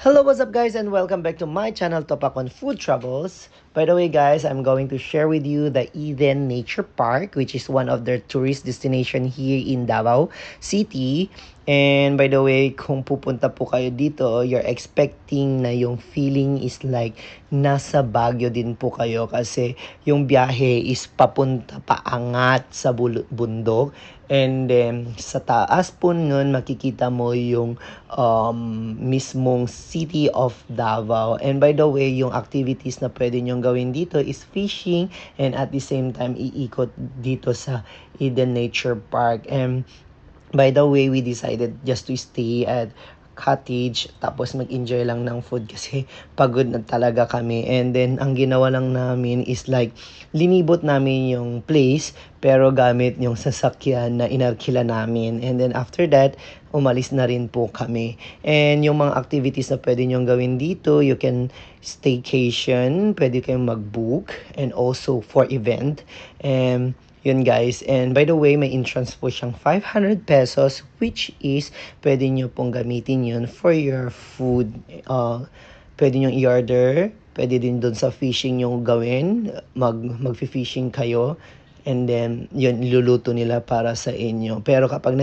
Hello, what's up guys, and welcome back to my channel, Topak on Food Travels. By the way guys, I'm going to share with you the Eden Nature Park, which is one of their tourist destination here in Davao City. And by the way, kung pupunta po kayo dito, you're expecting na yung feeling is like nasa Baguio din po kayo kasi yung biyahe is papunta paangat sa bundok. And then, sa taas po nun, makikita mo yung mismong city of Davao. And by the way, yung activities na pwede nyong gawin dito is fishing and at the same time, iikot dito sa Eden Nature Park. And by the way, we decided just to stay at cottage tapos mag-enjoy lang ng food kasi pagod na talaga kami. And then ang ginawa lang namin is like linibot namin yung place pero gamit yung sasakyan na inarkila namin. And then after that, umalis na rin po kami. And yung mga activities na pwede nyong gawin dito, you can staycation, pwede kayong mag-book, and also for event. And yun guys. And by the way, may entrance po siyang 500 pesos which is pwede nyo pong gamitin yun for your food. Pwede nyo i-order. Pwede din doon sa fishing yung gawin. Mag-fishing kayo. And then, yun, iluluto nila para sa inyo. Pero kapag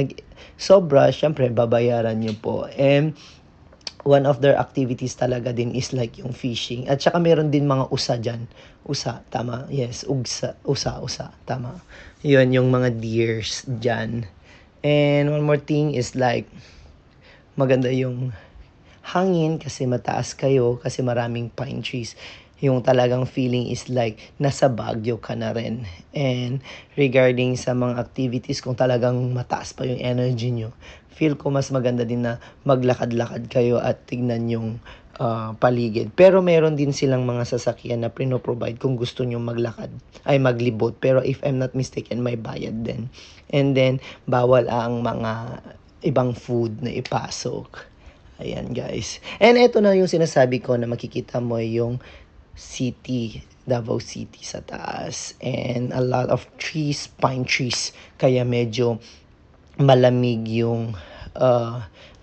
sobra, syempre, babayaran nyo po. And one of their activities talaga din is like yung fishing. At saka meron din mga usa dyan. Usa, tama. Yes, usa, tama. Yun, yung mga deers dyan. And one more thing is like, maganda yung hangin kasi mataas kayo, kasi maraming pine trees. Yung talagang feeling is like nasa Baguio ka na rin. And regarding sa mga activities, kung talagang mataas pa yung energy nyo, feel ko mas maganda din na maglakad-lakad kayo at tignan yung paligid. Pero meron din silang mga sasakyan na provide kung gusto nyo maglakad, ay maglibot. Pero if I'm not mistaken, may bayad din. And then, bawal ang mga ibang food na ipasok. Ayan guys. And ito na yung sinasabi ko na makikita mo yung city, Davao City sa taas. And a lot of trees, pine trees. Kaya medyo malamig yung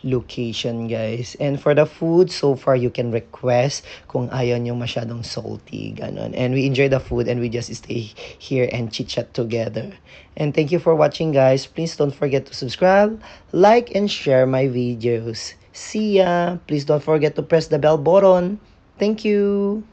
location guys. And for the food, so far you can request kung ayaw nyo masyadong salty, ganon. And we enjoy the food and we just stay here and chit-chat together. And thank you for watching guys. Please don't forget to subscribe, like, and share my videos. See ya! Please don't forget to press the bell button. Thank you!